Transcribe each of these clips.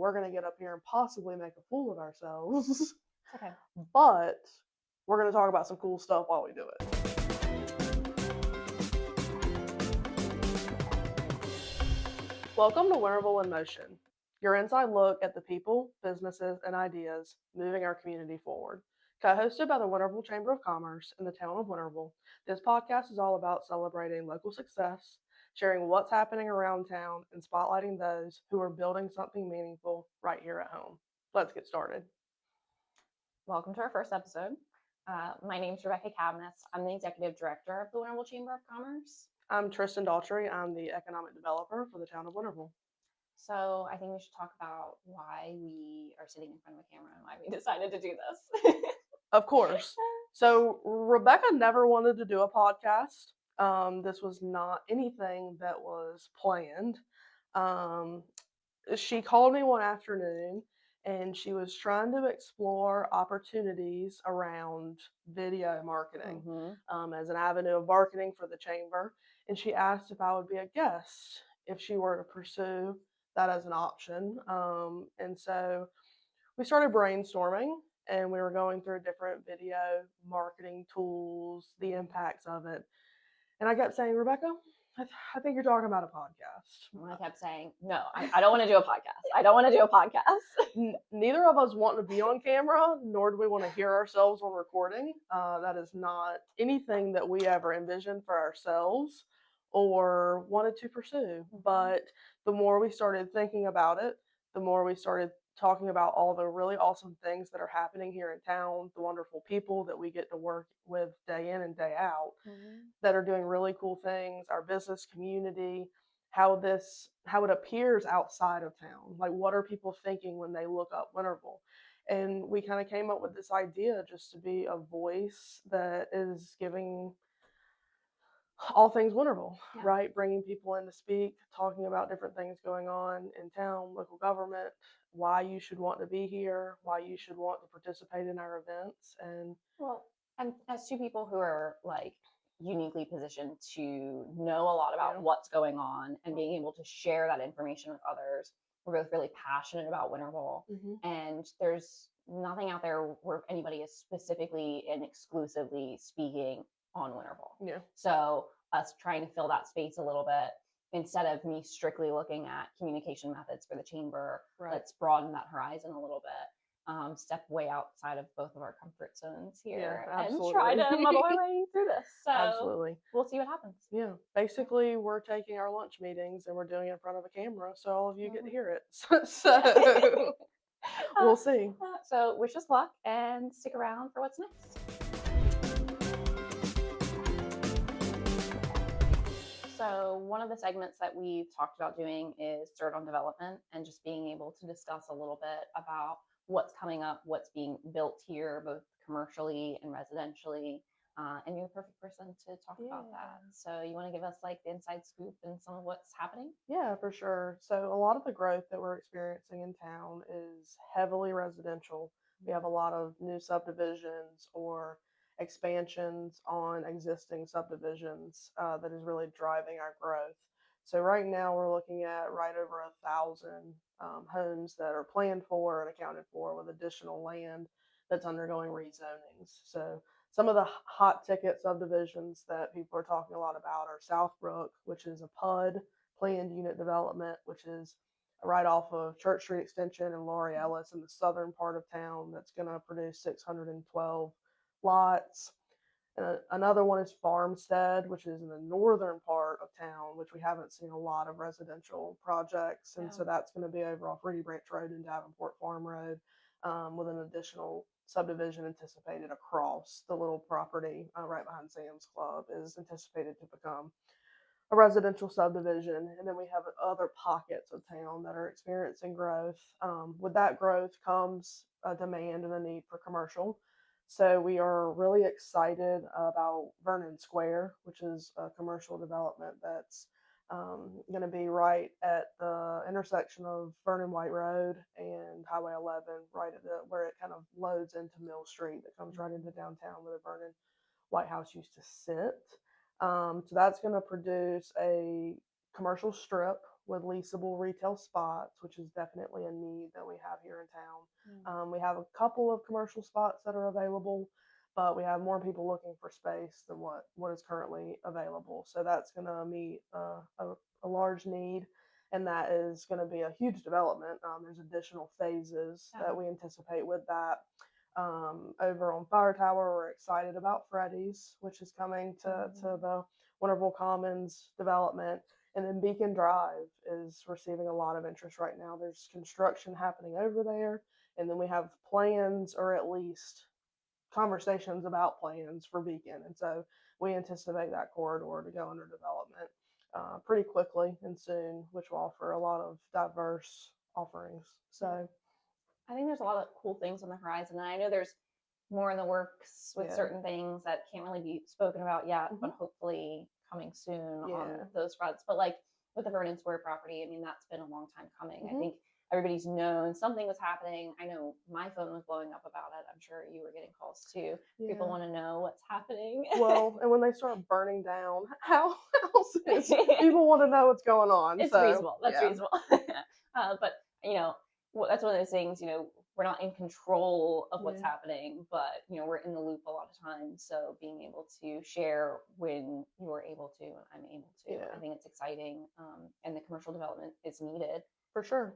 we're going to get up here and possibly make a fool of ourselves. Okay. But we're going to talk about some cool stuff while we do it. Welcome to Winterville in Motion, your inside look at the people, businesses, and ideas moving our community forward. Co-hosted by the Winterville Chamber of Commerce in the town of Winterville, this podcast is all about celebrating local success, sharing what's happening around town, and spotlighting those who are building something meaningful right here at home. Let's get started. Welcome to our first episode. My name is Rebecca Cavness. I'm the Executive Director of the Winterville Chamber of Commerce. I'm Tristan Daughtry. I'm the Economic Developer for the town of Winterville. So I think we should talk about why we are sitting in front of a camera and why we decided to do this. Of course. So Rebecca never wanted to do a podcast. This was not anything that was planned. She called me one afternoon and she was trying to explore opportunities around video marketing as an avenue of marketing for the chamber. And she asked if I would be a guest if she were to pursue that as an option. And so we started brainstorming and we were going through different video marketing tools, the impacts of it. And I kept saying, Rebecca, I think you're talking about a podcast. And I kept saying, no, I don't want to do a podcast. I don't want to do a podcast. Neither of us want to be on camera, nor do we want to hear ourselves on recording. That is not anything that we ever envisioned for ourselves or wanted to pursue. But the more we started thinking about it, the more we started talking about all the really awesome things that are happening here in town, the wonderful people that we get to work with day in and day out that are doing really cool things, our business community, how it appears outside of town. Like, what are people thinking when they look up Winterville? And we kind of came up with this idea just to be a voice that is giving all things Winterville, right? Bringing people in to speak, talking about different things going on in town, local government, why you should want to be here, why you should want to participate in our events. And as two people who are like uniquely positioned to know a lot about what's going on and being able to share that information with others, we're both really passionate about Winterville. And there's nothing out there where anybody is specifically and exclusively speaking on Winterville. So us trying to fill that space a little bit, instead of me strictly looking at communication methods for the chamber, let's broaden that horizon a little bit. Step way outside of both of our comfort zones here and try to muddle our way through this. So we'll see what happens. Yeah. Basically, we're taking our lunch meetings and we're doing it in front of a camera, so all of you get to hear it. So we'll see. So wish us luck and stick around for what's next. So one of the segments that we've talked about doing is Dirt on Development, and just being able to discuss a little bit about what's coming up, what's being built here, both commercially and residentially. And you're the perfect person to talk about that. So you want to give us like the inside scoop and some of what's happening? Yeah, for sure. So a lot of the growth that we're experiencing in town is heavily residential. We have a lot of new subdivisions or expansions on existing subdivisions that is really driving our growth. So right now we're looking at right over 1,000 homes that are planned for and accounted for, with additional land that's undergoing rezonings. So some of the hot ticket subdivisions that people are talking a lot about are Southbrook, which is a PUD, planned unit development, which is right off of Church Street Extension and Laurie Ellis in the southern part of town, that's going to produce 612 lots. Another one is Farmstead, which is in the northern part of town, which we haven't seen a lot of residential projects. And so that's going to be over off Rudy Branch Road and Davenport Farm Road, with an additional subdivision anticipated across the little property right behind Sam's Club is anticipated to become a residential subdivision. And then we have other pockets of town that are experiencing growth. With that growth comes a demand and a need for commercial. So we are really excited about Vernon Square, which is a commercial development that's going to be right at the intersection of Vernon White Road and Highway 11, right at where it kind of loads into Mill Street that comes right into downtown where the Vernon White House used to sit. So that's going to produce a commercial strip with leasable retail spots, which is definitely a need that we have here in town. We have a couple of commercial spots that are available, but we have more people looking for space than what is currently available. So that's going to meet a large need, and that is going to be a huge development. There's additional phases that we anticipate with that. Over on Fire Tower, we're excited about Freddy's, which is coming to the Winterville Commons development. And then Beacon Drive is receiving a lot of interest right now. There's construction happening over there, and then we have plans, or at least conversations about plans for Beacon. And so we anticipate that corridor to go under development pretty quickly and soon, which will offer a lot of diverse offerings. So I think there's a lot of cool things on the horizon. And I know there's more in the works with certain things that can't really be spoken about yet, but hopefully coming soon on those fronts. But like with the Vernon Square property, I mean, that's been a long time coming. I think everybody's known something was happening. I know my phone was blowing up about it. I'm sure you were getting calls too. People want to know what's happening. Well, and when they start burning down houses, people want to know what's going on. It's reasonable. That's reasonable. But, you know, that's one of those things, you know, we're not in control of what's happening, but, you know, we're in the loop a lot of times. So being able to share when you're able to and I'm able to, I think it's exciting. And the commercial development is needed. For sure.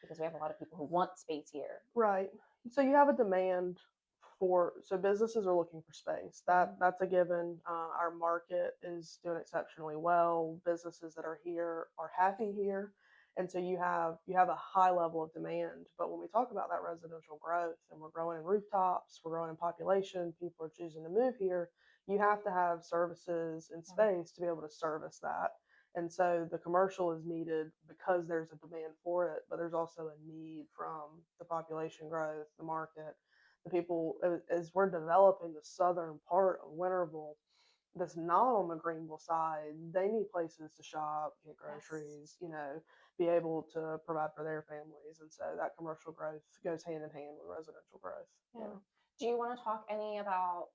Because we have a lot of people who want space here. Right. So you have a demand so businesses are looking for space. That's a given. Our market is doing exceptionally well. Businesses that are here are happy here. And so you have a high level of demand. But when we talk about that residential growth, and we're growing in rooftops, we're growing in population, people are choosing to move here, you have to have services and space to be able to service that. And so the commercial is needed because there's a demand for it, but there's also a need from the population growth, the market, the people. As we're developing the southern part of Winterville that's not on the Greenville side, they need places to shop, get groceries, you know, be able to provide for their families. And so that commercial growth goes hand in hand with residential growth. Yeah. Do you want to talk any about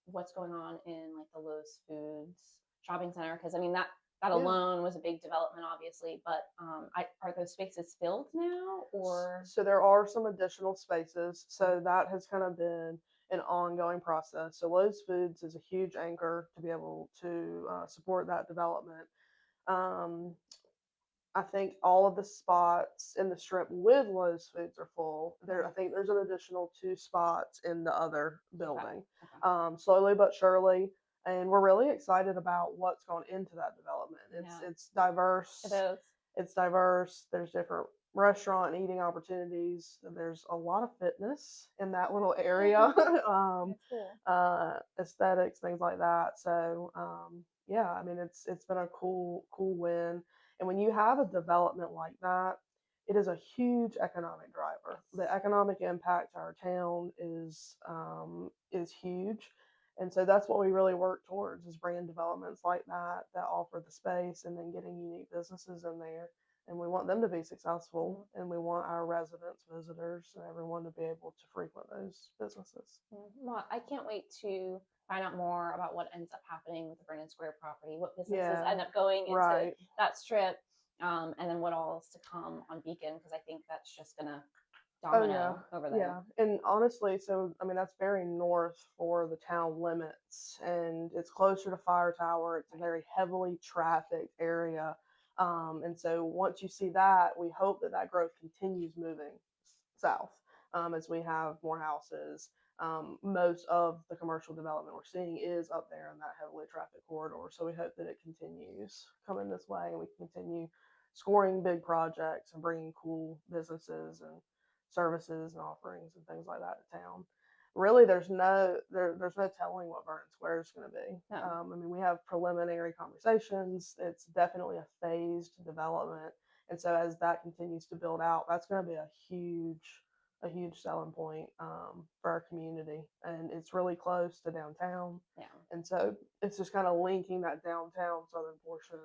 what's going on in like the Lowe's Foods shopping center? Because I mean that alone was a big development, obviously, but are those spaces filled now, or? So there are some additional spaces. So that has kind of been an ongoing process. So Lowe's Foods is a huge anchor to be able to support that development. I think all of the spots in the strip with Lowe's Foods are full. I think there's an additional 2 spots in the other building. Slowly but surely. And we're really excited about what's gone into that development. It's diverse. It is. It's diverse. There's different restaurant and eating opportunities. There's a lot of fitness in that little area. Aesthetics, things like that. So yeah, I mean it's been a cool win. And when you have a development like that, it is a huge economic driver. The economic impact to our town is huge. And so that's what we really work towards, is bringing developments like that offer the space and then getting unique businesses in there. And we want them to be successful, and we want our residents, visitors, and everyone to be able to frequent those businesses. Well, I can't wait to find out more about what ends up happening with the Vernon Square property, what businesses end up going into that strip, and then what all is to come on Beacon, because I think that's just going to domino over there. Yeah, and honestly, so I mean that's very north for the town limits, and it's closer to Fire Tower. It's a very heavily trafficked area, and so once you see that, we hope that growth continues moving south as we have more houses. Most of the commercial development we're seeing is up there in that heavily trafficked corridor, so we hope that it continues coming this way, and we continue scoring big projects and bringing cool businesses and services and offerings and things like that to town. Really, there's no telling what Vernon Square is going to be. I mean, we have preliminary conversations. It's definitely a phased development, and so as that continues to build out, that's going to be a huge selling point for our community. And it's really close to downtown. And so it's just kind of linking that downtown southern portion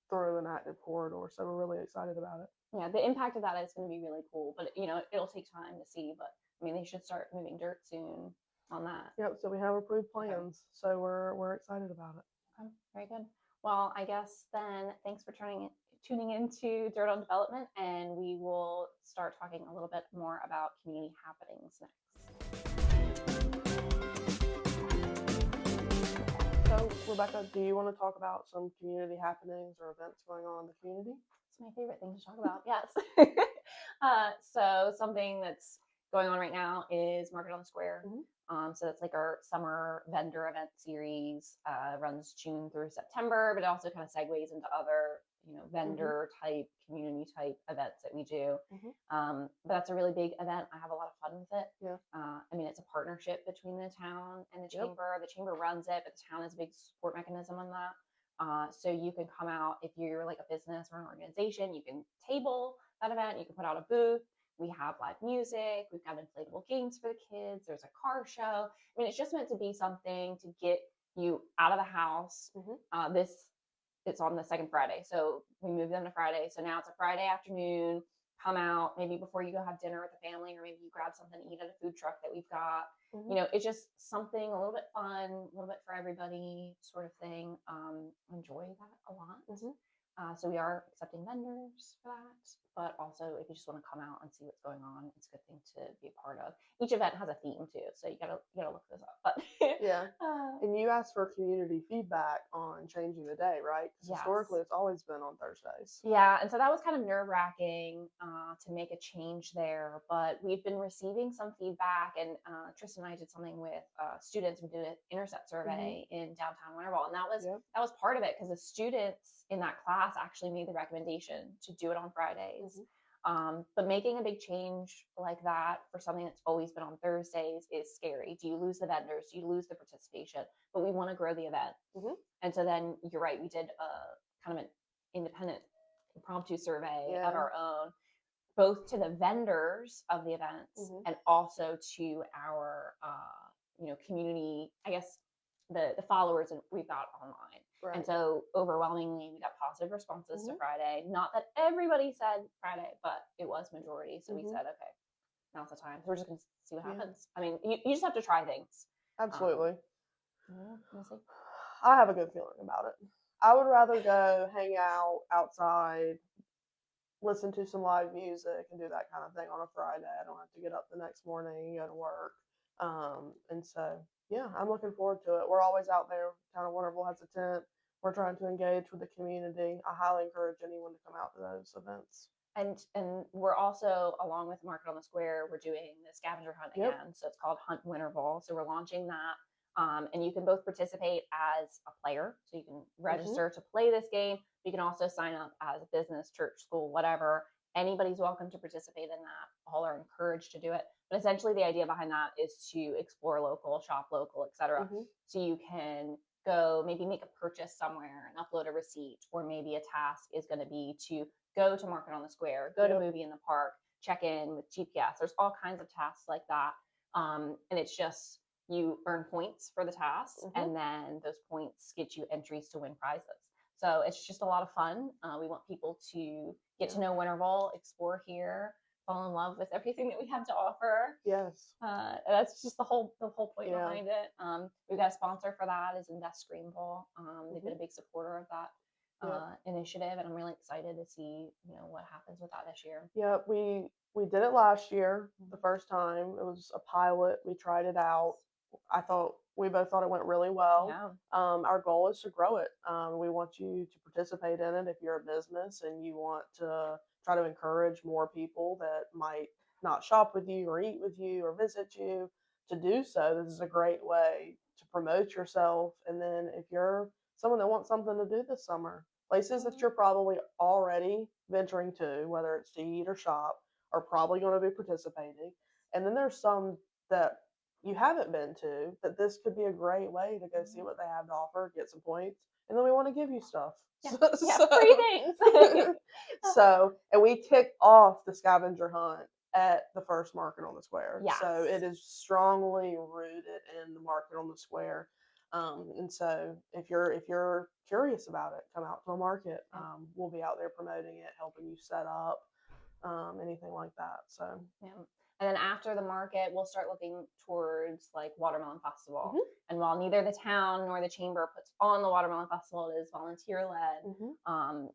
through an active corridor. So we're really excited about it. Yeah, the impact of that is going to be really cool, but you know, it'll take time to see. But I mean, they should start moving dirt soon on that. Yep. So we have approved plans, so we're excited about it. Okay, very good. Well, I guess then thanks for tuning tuning into Dirt on Development, and we will start talking a little bit more about community happenings next. So, Rebecca, do you want to talk about some community happenings or events going on in the community? It's my favorite thing to talk about, yes. So something that's going on right now is Market on the Square. So that's like our summer vendor event series, runs June through September, but it also kind of segues into other, vendor type, community type events that we do. But that's a really big event. I have a lot of fun with it. Yeah. I mean, it's a partnership between the town and the chamber. The chamber runs it, but the town is a big support mechanism on that. So you can come out if you're like a business or an organization, you can table that event, you can put out a booth. We have live music, we've got inflatable games for the kids, there's a car show. I mean, it's just meant to be something to get you out of the house. It's on the second Friday, so we moved them to Friday. So now it's a Friday afternoon. Come out maybe before you go have dinner with the family, or maybe you grab something to eat at a food truck that we've got. It's just something a little bit fun, a little bit for everybody sort of thing. Enjoy that a lot. So we are accepting vendors for that, but also if you just want to come out and see what's going on, it's a good thing to be a part of. Each event has a theme too, so you gotta look those up. But yeah, and you asked for community feedback on changing the day, right? Because historically, it's always been on Thursdays. Yeah, and so that was kind of nerve-wracking to make a change there, but we've been receiving some feedback, and Tristan and I did something with students. We did an intercept survey in downtown Winterville, and that was part of it, because the students in that class actually made the recommendation to do it on Fridays. But making a big change like that for something that's always been on Thursdays is scary. Do you lose the vendors? Do you lose the participation? But we want to grow the event. And so then you're right, we did a kind of an independent impromptu survey of our own, both to the vendors of the events and also to our community, I guess the followers that we've got online. And so overwhelmingly we got positive responses to Friday. Not that everybody said Friday, but it was majority. So we said, okay, now's the time. So we're just gonna see what happens. I mean, you just have to try things. Absolutely. I have a good feeling about it. I would rather go hang out outside, listen to some live music, and do that kind of thing on a Friday. I don't have to get up the next morning and go to work. And so, yeah, I'm looking forward to it. We're always out there. Town of Winterville has a tent. We're trying to engage with the community. I highly encourage anyone to come out to those events. And we're also, along with Market on the Square, we're doing the scavenger hunt again. So it's called Hunt Winterville. So we're launching that. And you can both participate as a player, so you can register to play this game. You can also sign up as a business, church, school, whatever. Anybody's welcome to participate in that. All are encouraged to do it. But essentially the idea behind that is to explore local, shop local, etc. So you can go maybe make a purchase somewhere and upload a receipt, or maybe a task is going to be to go to Market on the Square, go to movie in the park, check in with GPS. There's all kinds of tasks like that. And it's just, you earn points for the tasks, and then those points get you entries to win prizes. So it's just a lot of fun. We want people to get to know Winterville, explore here, fall in love with everything that we have to offer. Yes. That's just the whole point behind it. We've got a sponsor for that, is Invest Greenville. They've been a big supporter of that initiative, and I'm really excited to see what happens with that this year. Yeah, we did it last year, the first time. It was a pilot. We tried it out. We both thought it went really well. Our goal is to grow it. We want you to participate in it if you're a business and you want to try to encourage more people that might not shop with you or eat with you or visit you to do so. This is a great way to promote yourself. And then if you're someone that wants something to do this summer, places that you're probably already venturing to, whether it's to eat or shop, are probably going to be participating. And then there's some that you haven't been to, that this could be a great way to go see what they have to offer, get some points, and then we want to give you stuff. Free things. And we kicked off the scavenger hunt at the first Market on the Square. So it is strongly rooted in the Market on the Square. And so if you're curious about it, come out to a market. We'll be out there promoting it, helping you set up. anything like that. So yeah. And then after the market, we'll start looking towards like Watermelon Festival. Mhm. And while neither the town nor the chamber puts on the Watermelon Festival, it is volunteer led.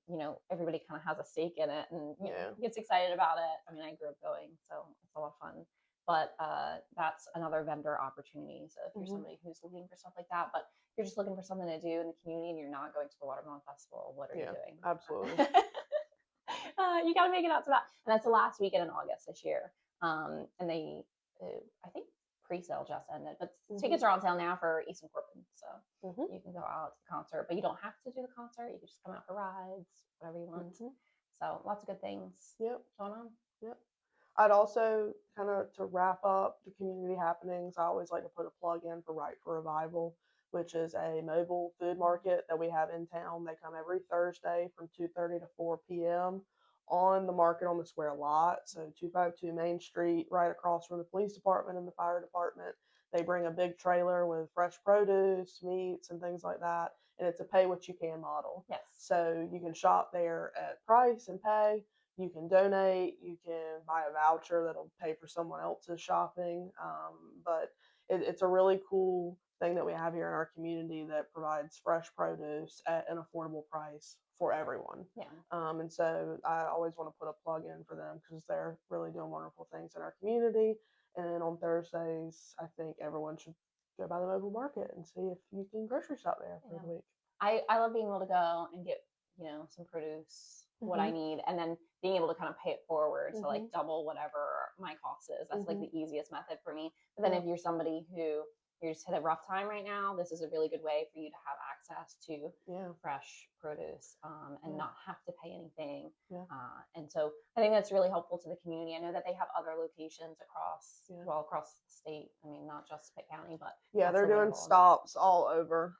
You know, everybody kind of has a stake in it and you know, gets excited about it. I mean, I grew up going, so it's a lot of fun. But that's another vendor opportunity. So if you're somebody who's looking for stuff like that, but you're just looking for something to do in the community and you're not going to the Watermelon Festival, what are you doing? Absolutely. You got to make it out to that. And that's the last weekend in August this year. And they, I think pre-sale just ended, but tickets are on sale now for Easton Corbin. So you can go out to the concert, but you don't have to do the concert. You can just come out for rides, whatever you want. So lots of good things going on. I'd also kind of, to wrap up the community happenings, I always like to put a plug in for Right for Revival, which is a mobile food market that we have in town. They come every Thursday from 2:30 to 4 p.m. on the market on the square lot. So 252 Main Street, right across from the police department and the fire department. They bring a big trailer with fresh produce, meats, and things like that. And it's a pay what you can model. Yes. So you can shop there at price and pay. You can donate, you can buy a voucher that'll pay for someone else's shopping. But it's a really cool thing that we have here in our community that provides fresh produce at an affordable price for everyone. Yeah. And so I always want to put a plug in for them because they're really doing wonderful things in our community. And on Thursdays, I think everyone should go by the mobile market and see if you can grocery shop there for the week. I love being able to go and get, you know, some produce, what I need, and then being able to kind of pay it forward. So like double whatever my cost is. That's like the easiest method for me. But then if you're somebody who you're just hit a rough time right now, this is a really good way for you to have access to fresh produce and not have to pay anything. And so I think that's really helpful to the community. I know that they have other locations across the state. I mean, not just Pitt County, but they're doing stops all over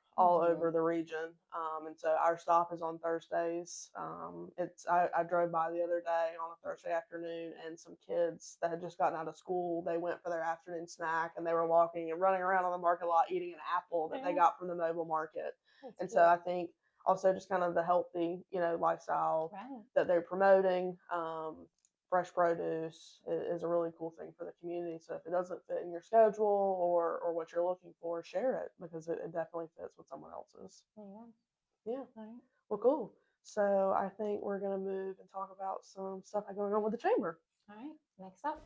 the region. And so our stop is on Thursdays. I drove by the other day on a Thursday afternoon, and some kids that had just gotten out of school, they went for their afternoon snack, and they were walking and running around on the market lot eating an apple that they got from the mobile market. That's so I think also just kind of the healthy, you know, lifestyle that they're promoting. Fresh produce is a really cool thing for the community. So if it doesn't fit in your schedule or what you're looking for, share it because it definitely fits with someone else's. Yeah. Well, cool. So I think we're going to move and talk about some stuff going on with the chamber. All right. Next up.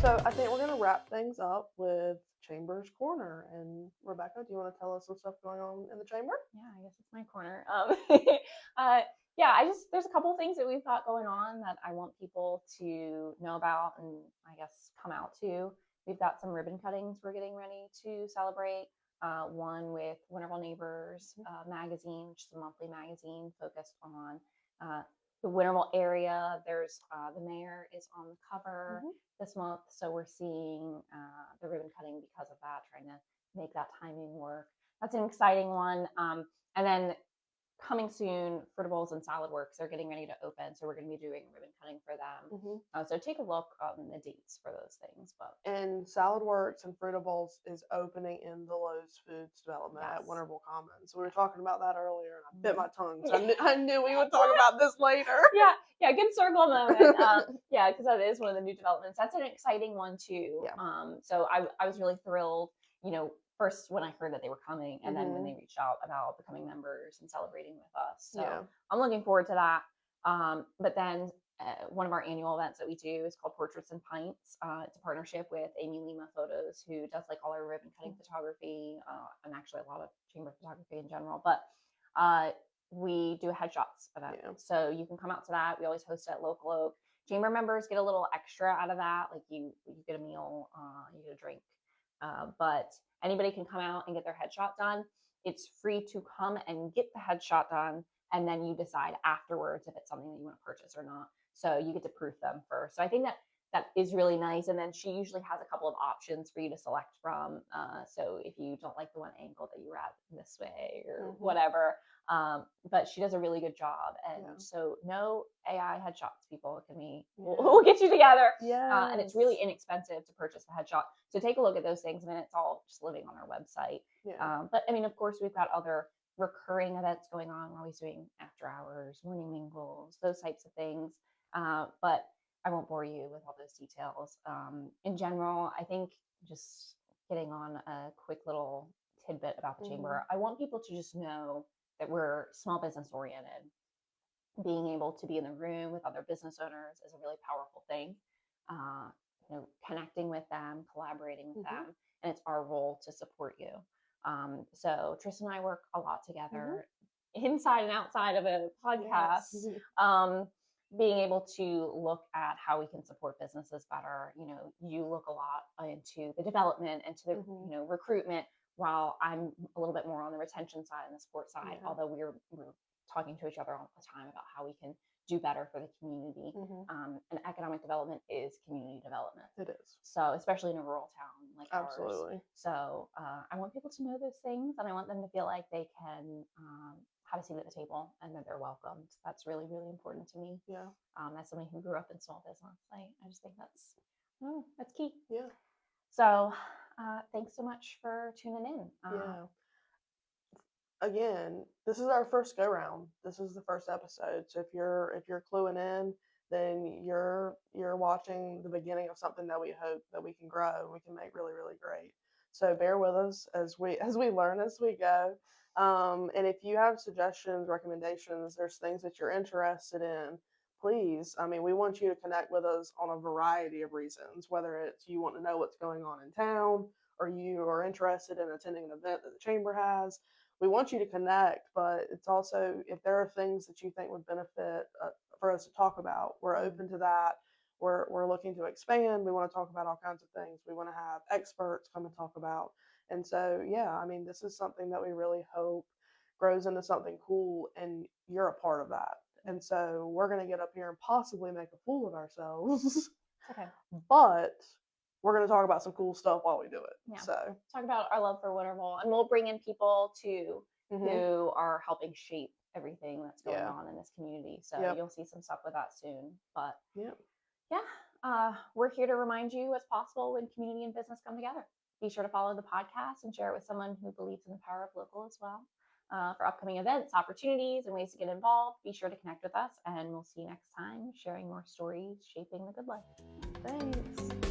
So I think we're going to wrap things up with Chamber's Corner. And Rebecca, do you want to tell us some stuff going on in the chamber? Yeah, I guess it's my corner. There's a couple of things that we've got going on that I want people to know about and I guess come out to. We've got some ribbon cuttings we're getting ready to celebrate. One with Wonderful Neighbors magazine, which is a monthly magazine focused on the Winterville area. There's the mayor is on the cover this month, so we're seeing the ribbon cutting because of that, trying to make that timing work. That's an exciting one. And then coming soon, Fruitables and Salad Works are getting ready to open, so we're going to be doing ribbon cutting for them. So take a look on the dates for those things. And Salad Works and Fruitables is opening in the Lowe's Foods development at Winterville Commons. So we were talking about that earlier, and I bit my tongue. So I knew we would talk about this later. Good circle moment. Because that is one of the new developments. That's an exciting one too. So I was really thrilled, you know, first when I heard that they were coming, and then when they reached out about becoming members and celebrating with us. So I'm looking forward to that. But then one of our annual events that we do is called Portraits and Pints. It's a partnership with Amy Lima Photos, who does like all our ribbon cutting photography and actually a lot of chamber photography in general. But we do a headshots event. So you can come out to that. We always host it at Local Oak. Chamber members get a little extra out of that. Like you get a meal, you get a drink. But anybody can come out and get their headshot done. It's free to come and get the headshot done, and then you decide afterwards if it's something that you want to purchase or not. So you get to proof them first. So I think that is really nice. And then she usually has a couple of options for you to select from. So if you don't like the one angle that you wrap this way or whatever, but she does a really good job. And so no AI headshots, people. It can be, we'll get you together. And it's really inexpensive to purchase the headshot. So take a look at those things. I mean, it's all just living on our website. But I mean, of course, we've got other recurring events going on. We're always doing after hours, morning mingles, those types of things. But I won't bore you with all those details. In general, I think just getting on a quick little tidbit about the chamber, I want people to just know that we're small business oriented. Being able to be in the room with other business owners is a really powerful thing. Connecting with them, collaborating with them, and it's our role to support you. So Tristan and I work a lot together, inside and outside of a podcast. Yes. Being able to look at how we can support businesses better. You look a lot into the development, into the recruitment, while I'm a little bit more on the retention side and the support side. Although we're talking to each other all the time about how we can do better for the community. And economic development is community development. It is. So especially in a rural town like Absolutely. ours. So I want people to know those things, and I want them to feel like they can have a seat at the table and that they're welcomed. That's really, really important to me. Yeah. As somebody who grew up in small business, I just think that's key. Yeah. So thanks so much for tuning in. Yeah. Again, this is our first go round. This is the first episode. So if you're cluing in, then you're watching the beginning of something that we hope that we can grow and we can make really, really great. So bear with us as we learn as we go. And if you have suggestions, recommendations, there's things that you're interested in, please. We want you to connect with us on a variety of reasons, whether it's you want to know what's going on in town or you are interested in attending an event that the chamber has. We want you to connect, but it's also, if there are things that you think would benefit for us to talk about, we're open to that. We're looking to expand. We want to talk about all kinds of things. We want to have experts come and talk about. And so, this is something that we really hope grows into something cool, and you're a part of that. And so we're going to get up here and possibly make a fool of ourselves. Okay. But we're going to talk about some cool stuff while we do it. Yeah. So talk about our love for Winter Bowl, and we'll bring in people too who are helping shape everything that's going on in this community. So you'll see some stuff with that soon. But we're here to remind you what's possible when community and business come together. Be sure to follow the podcast and share it with someone who believes in the power of local as well. For upcoming events, opportunities, and ways to get involved, be sure to connect with us, and we'll see you next time sharing more stories shaping the good life. Thanks.